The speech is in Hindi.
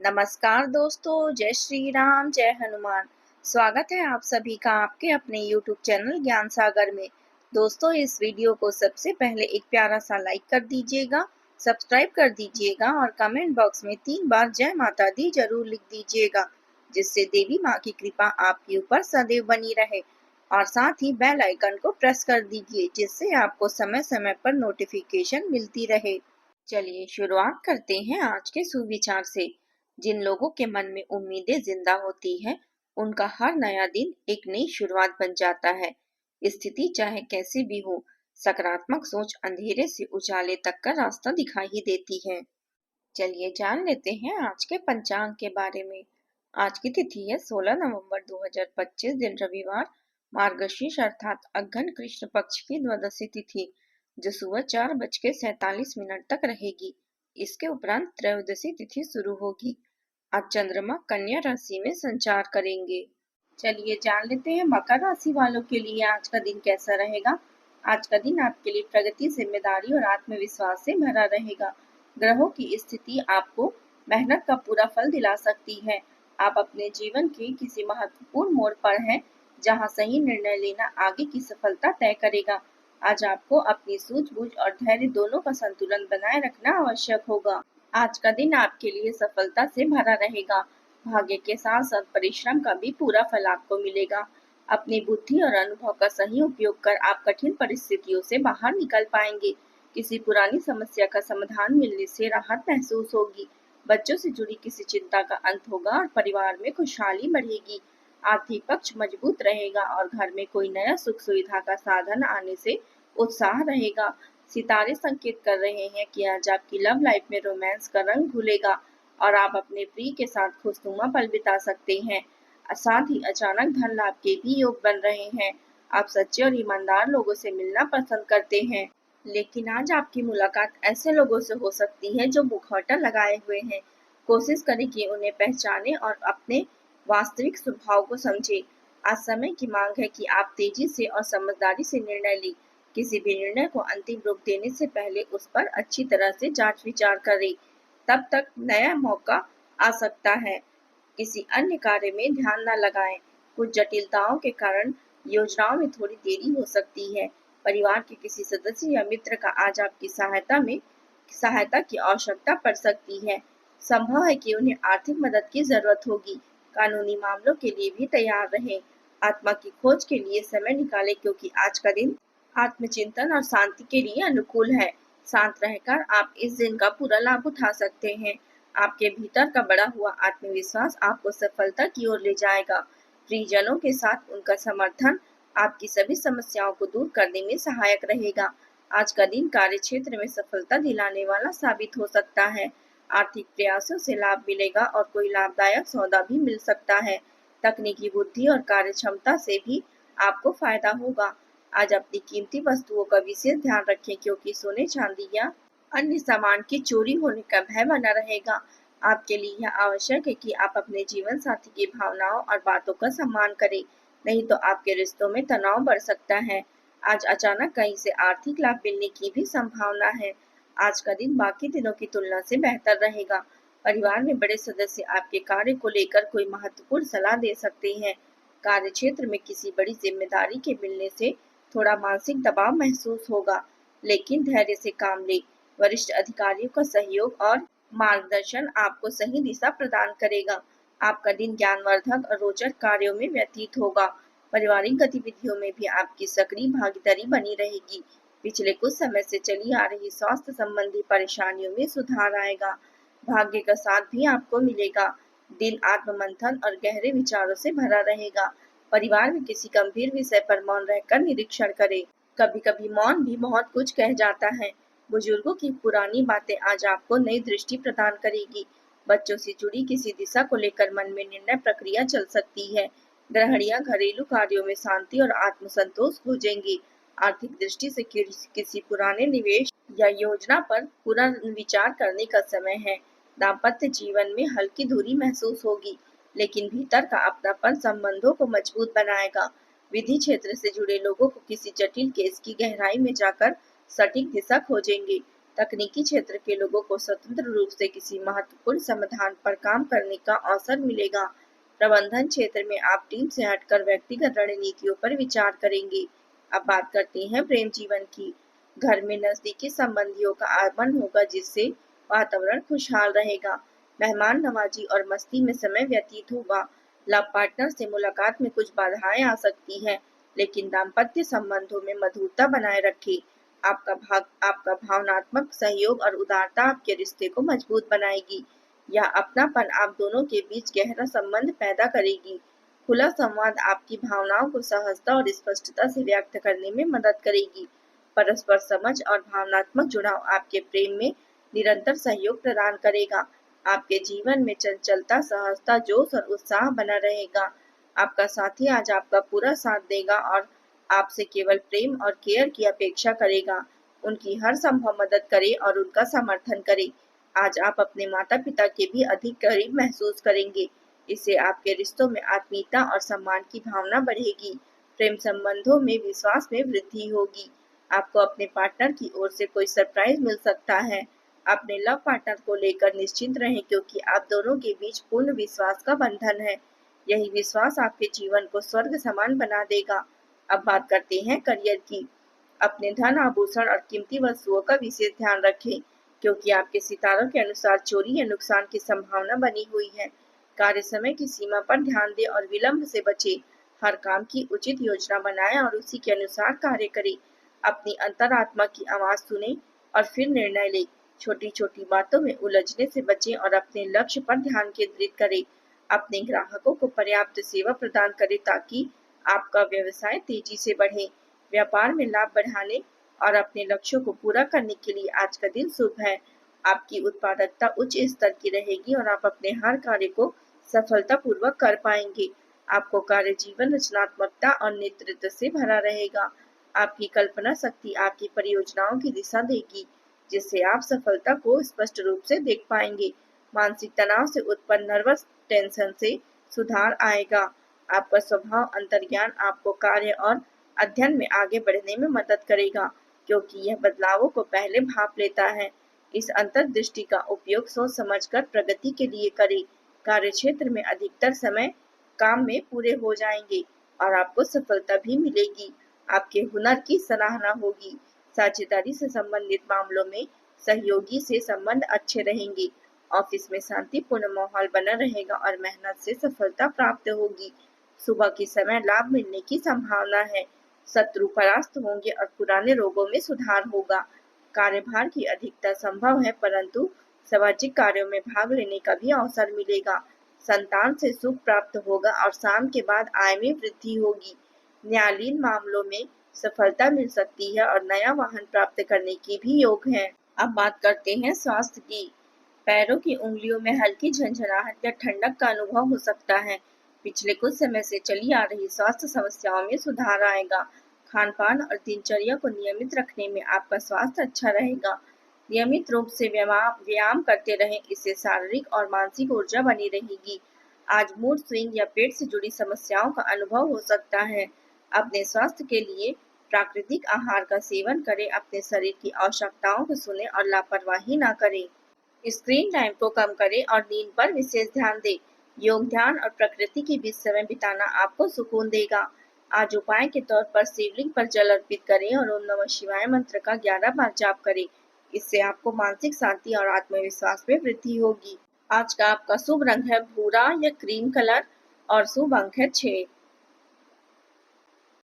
नमस्कार दोस्तों, जय श्री राम, जय हनुमान। स्वागत है आप सभी का आपके अपने YouTube चैनल ज्ञान सागर में। दोस्तों, इस वीडियो को सबसे पहले एक प्यारा सा लाइक कर दीजिएगा, सब्सक्राइब कर दीजिएगा और कमेंट बॉक्स में 3 बार जय माता दी जरूर लिख दीजिएगा, जिससे देवी माँ की कृपा आपके ऊपर सदैव बनी रहे। और साथ ही बेल आइकन को प्रेस कर दीजिए, जिससे आपको समय समय पर नोटिफिकेशन मिलती रहे। चलिए शुरुआत करते हैं आज के सुविचार से। जिन लोगों के मन में उम्मीदें जिंदा होती हैं, उनका हर नया दिन एक नई शुरुआत बन जाता है। स्थिति चाहे कैसी भी हो, सकारात्मक सोच अंधेरे से उजाले तक का रास्ता दिखाई ही देती है। चलिए जान लेते हैं आज के पंचांग के बारे में। आज की तिथि है 16 नवंबर 2025, दिन रविवार, मार्गशीर्ष अर्थात अग्न कृष्ण पक्ष की द्वादशी तिथि, जो सुबह 4:47 तक रहेगी। इसके उपरांत त्रयोदशी तिथि शुरू होगी। आज चंद्रमा कन्या राशि में संचार करेंगे। चलिए जान लेते हैं मकर राशि वालों के लिए आज का दिन कैसा रहेगा। आज का दिन आपके लिए प्रगति, जिम्मेदारी और आत्मविश्वास से भरा रहेगा। ग्रहों की स्थिति आपको मेहनत का पूरा फल दिला सकती है। आप अपने जीवन के किसी महत्वपूर्ण मोड़ पर हैं, जहां सही निर्णय लेना आगे की सफलता तय करेगा। आज आपको अपनी सूझबूझ और धैर्य दोनों का संतुलन बनाए रखना आवश्यक होगा। आज का दिन आपके लिए सफलता से भरा रहेगा। भाग्य के साथ साथ परिश्रम का भी पूरा फल आपको मिलेगा। अपनी बुद्धि और अनुभव का सही उपयोग कर आप कठिन परिस्थितियों से बाहर निकल पाएंगे। किसी पुरानी समस्या का समाधान मिलने से राहत महसूस होगी। बच्चों से जुड़ी किसी चिंता का अंत होगा और परिवार में खुशहाली बढ़ेगी। आर्थिक पक्ष मजबूत रहेगा और घर में कोई नया सुख सुविधा का साधन आने से उत्साह रहेगा। सितारे संकेत कर रहे हैं कि आज आपकी लव लाइफ में रोमांस का रंग घुलेगा और आप अपने प्रिय के साथ खुशनुमा पल बिता सकते हैं। साथ ही अचानक धन लाभ के भी योग बन रहे हैं। आप सच्चे और ईमानदार लोगों से मिलना पसंद करते हैं, लेकिन आज आपकी मुलाकात ऐसे लोगों से हो सकती है जो मुखौटा लगाए हुए हैं। कोशिश करें कि उन्हें पहचाने और अपने वास्तविक स्वभाव को समझें। आज समय की मांग है कि आप तेजी से और समझदारी से निर्णय लें। किसी भी निर्णय को अंतिम रूप देने से पहले उस पर अच्छी तरह से जांच विचार करें, तब तक नया मौका आ सकता है। किसी अन्य कार्य में ध्यान न लगाएं। कुछ जटिलताओं के कारण योजनाओं में थोड़ी देरी हो सकती है। परिवार के किसी सदस्य या मित्र का आज आपकी सहायता की आवश्यकता पड़ सकती है। संभव है कि उन्हें आर्थिक मदद की जरूरत होगी। कानूनी मामलों के लिए भी तैयार रहें। आत्मा की खोज के लिए समय निकालें, क्योंकि आज का दिन आत्मचिंतन और शांति के लिए अनुकूल है। शांत रहकर आप इस दिन का पूरा लाभ उठा सकते हैं। आपके भीतर का बढ़ा हुआ आत्मविश्वास आपको सफलता की ओर ले जाएगा। प्रियजनों के साथ उनका समर्थन आपकी सभी समस्याओं को दूर करने में सहायक रहेगा। आज का दिन कार्य क्षेत्र में सफलता दिलाने वाला साबित हो सकता है। आर्थिक प्रयासों से लाभ मिलेगा और कोई लाभदायक सौदा भी मिल सकता है। तकनीकी बुद्धि और कार्य क्षमता से भी आपको फायदा होगा। आज अपनी कीमती वस्तुओं का विशेष ध्यान रखें, क्योंकि सोने, चांदी या अन्य सामान की चोरी होने का भय बना रहेगा। आपके लिए यह आवश्यक है कि आप अपने जीवन साथी की भावनाओं और बातों का सम्मान करें, नहीं तो आपके रिश्तों में तनाव बढ़ सकता है। आज अचानक कहीं से आर्थिक लाभ मिलने की भी संभावना है। आज का दिन बाकी दिनों की तुलना से बेहतर रहेगा। परिवार में बड़े सदस्य आपके कार्य को लेकर कोई महत्वपूर्ण सलाह दे सकते हैं। कार्य क्षेत्र में किसी बड़ी जिम्मेदारी के मिलने से थोड़ा मानसिक दबाव महसूस होगा, लेकिन धैर्य से काम लें। वरिष्ठ अधिकारियों का सहयोग और मार्गदर्शन आपको सही दिशा प्रदान करेगा। आपका दिन ज्ञानवर्धक और रोचक कार्यों में व्यतीत होगा। पारिवारिक गतिविधियों में भी आपकी सक्रिय भागीदारी बनी रहेगी। पिछले कुछ समय से चली आ रही स्वास्थ्य संबंधी परेशानियों में सुधार आएगा। भाग्य का साथ भी आपको मिलेगा। दिन आत्ममंथन और गहरे विचारों से भरा रहेगा। परिवार में किसी गंभीर विषय पर मौन रहकर निरीक्षण करें। कभी कभी मौन भी बहुत कुछ कह जाता है। बुजुर्गों की पुरानी बातें आज आपको नई दृष्टि प्रदान करेगी। बच्चों से जुड़ी किसी दिशा को लेकर मन में निर्णय प्रक्रिया चल सकती है। गृहिणियां घरेलू कार्यों में शांति और आत्मसंतोष खोजेंगी। आर्थिक दृष्टि से किसी पुराने निवेश या योजना पर पुनर्विचार करने का समय है। दाम्पत्य जीवन में हल्की दूरी महसूस होगी, लेकिन भीतर का अपनापन संबंधों को मजबूत बनाएगा। विधि क्षेत्र से जुड़े लोगों को किसी जटिल केस की गहराई में जाकर सटीक दिशा खोजेंगे। तकनीकी क्षेत्र के लोगों को स्वतंत्र रूप से किसी महत्वपूर्ण समाधान पर काम करने का अवसर मिलेगा। प्रबंधन क्षेत्र में आप टीम से हटकर व्यक्तिगत रणनीतियों पर विचार करेंगे। अब बात करते हैं प्रेम जीवन की। घर में नजदीकी संबंधियों का आगमन होगा, जिससे वातावरण खुशहाल रहेगा। मेहमान नवाजी और मस्ती में समय व्यतीत होगा। लव पार्टनर से मुलाकात में कुछ बाधाएं आ सकती हैं, लेकिन दाम्पत्य संबंधों में मधुरता बनाए रखें। आपका भावनात्मक सहयोग और उदारता आपके रिश्ते को मजबूत बनाएगी। यह अपनापन आप दोनों के बीच गहरा संबंध पैदा करेगी। खुला संवाद आपकी भावनाओं को सहजता और स्पष्टता से व्यक्त करने में मदद करेगी। परस्पर समझ और भावनात्मक जुड़ाव आपके प्रेम में निरंतर सहयोग प्रदान करेगा। आपके जीवन में चंचलता, सहजता, जोश और उत्साह बना रहेगा। आपका साथी आज आपका पूरा साथ देगा और आपसे केवल प्रेम और केयर की अपेक्षा करेगा। उनकी हर संभव मदद करें और उनका समर्थन करें। आज आप अपने माता पिता के भी अधिक करीब महसूस करेंगे। इससे आपके रिश्तों में आत्मीयता और सम्मान की भावना बढ़ेगी। प्रेम संबंधों में विश्वास में वृद्धि होगी। आपको अपने पार्टनर की ओर से कोई सरप्राइज मिल सकता है। अपने लव पार्टनर को लेकर निश्चिंत रहें, क्योंकि आप दोनों के बीच पूर्ण विश्वास का बंधन है। यही विश्वास आपके जीवन को स्वर्ग समान बना देगा। अब बात करते हैं करियर की। अपने धन, आभूषण और कीमती वस्तुओं का विशेष ध्यान रखें, क्योंकि आपके सितारों के अनुसार चोरी या नुकसान की संभावना बनी हुई है। कार्य समय की सीमा पर ध्यान दें और विलंब से बचें। हर काम की उचित योजना बनाएं और उसी के अनुसार कार्य करें। अपनी अंतरात्मा की आवाज सुनें और फिर निर्णय लें। छोटी छोटी बातों में उलझने से बचें और अपने लक्ष्य पर ध्यान केंद्रित करें। अपने ग्राहकों को पर्याप्त सेवा प्रदान करें ताकि आपका व्यवसाय तेजी से बढ़े। व्यापार में लाभ बढ़ाने और अपने लक्ष्यों को पूरा करने के लिए आज का दिन शुभ है। आपकी उत्पादकता उच्च स्तर की रहेगी और आप अपने हर कार्य को सफलतापूर्वक कर पाएंगे। आपको कार्य जीवन रचनात्मकता और नेतृत्व से भरा रहेगा। आपकी कल्पना शक्ति आपकी परियोजनाओं की दिशा देगी, जिससे आप सफलता को स्पष्ट रूप से देख पाएंगे। मानसिक तनाव से उत्पन्न नर्वस टेंशन से सुधार आएगा। आपका स्वभाव अंतर्ज्ञान आपको कार्य और अध्ययन में आगे बढ़ने में मदद करेगा, क्योंकि यह बदलावों को पहले भांप लेता है। इस अंतर्दृष्टि का उपयोग सोच समझकर प्रगति के लिए करें। कार्य क्षेत्र में अधिकतर समय काम में पूरे हो जाएंगे और आपको सफलता भी मिलेगी। आपके हुनर की सराहना होगी। साझेदारी से संबंधित मामलों में सहयोगी से संबंध अच्छे रहेंगे। ऑफिस में शांतिपूर्ण माहौल बना रहेगा और मेहनत से सफलता प्राप्त होगी। सुबह के समय लाभ मिलने की संभावना है। शत्रु परास्त होंगे और पुराने रोगों में सुधार होगा। कार्यभार की अधिकता संभव है, परंतु सामाजिक कार्यों में भाग लेने का भी अवसर मिलेगा। संतान से सुख प्राप्त होगा और शाम के बाद आय में वृद्धि होगी। न्यायालयीन मामलों में सफलता मिल सकती है और नया वाहन प्राप्त करने की भी योग है। अब बात करते हैं स्वास्थ्य की। पैरों की उंगलियों में हल्की झंझनाहट या ठंडक का अनुभव हो सकता है। पिछले कुछ समय से चली आ रही स्वास्थ्य समस्याओं में सुधार आएगा। खान पान और दिनचर्या को नियमित रखने में आपका स्वास्थ्य अच्छा रहेगा। नियमित रूप से व्यायाम करते रहें, इससे शारीरिक और मानसिक ऊर्जा बनी रहेगी। आज मूड स्विंग या पेट से जुड़ी समस्याओं का अनुभव हो सकता है। अपने स्वास्थ्य के लिए प्राकृतिक आहार का सेवन करें, अपने शरीर की आवश्यकताओं को सुने और लापरवाही न करें। स्क्रीन टाइम को कम करें और नींद पर विशेष ध्यान दें। योग, ध्यान और प्रकृति के बीच समय बिताना आपको सुकून देगा। आज उपाय के तौर पर शिवलिंग पर जल अर्पित करें और ओम नमः शिवाय मंत्र का 11 बार जाप करें। इससे आपको मानसिक शांति और आत्मविश्वास में वृद्धि होगी। आज का आपका शुभ रंग है भूरा या क्रीम कलर और शुभ अंक है 6।